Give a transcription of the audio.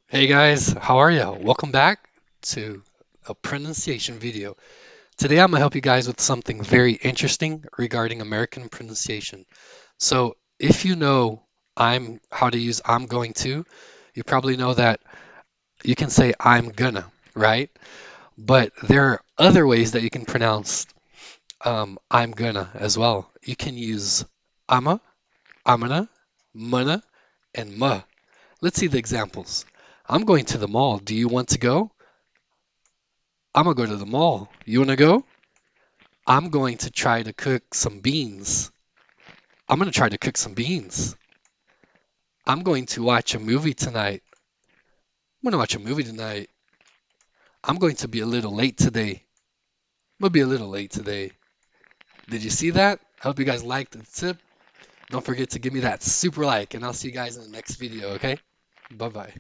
Hey guys, how are you? Welcome back to a pronunciation video. Today I'm gonna help you guys with something very interesting regarding American pronunciation. So if you know how to use I'm going to, you probably know that you can say I'm gonna, right? But there are other ways that you can pronounce I'm gonna as well. You can use I'ma, Imuna, Muna, and Ma. Let's see the examples. I'm going to the mall. Do you want to go? I'm gonna go to the mall. You wanna go? I'm going to try to cook some beans. I'm gonna try to cook some beans. I'm going to watch a movie tonight. I'm gonna watch a movie tonight. I'm going to be a little late today. I'm gonna be a little late today. Did you see that? I hope you guys liked the tip. Don't forget to give me that super like, and I'll see you guys in the next video, okay? Bye bye.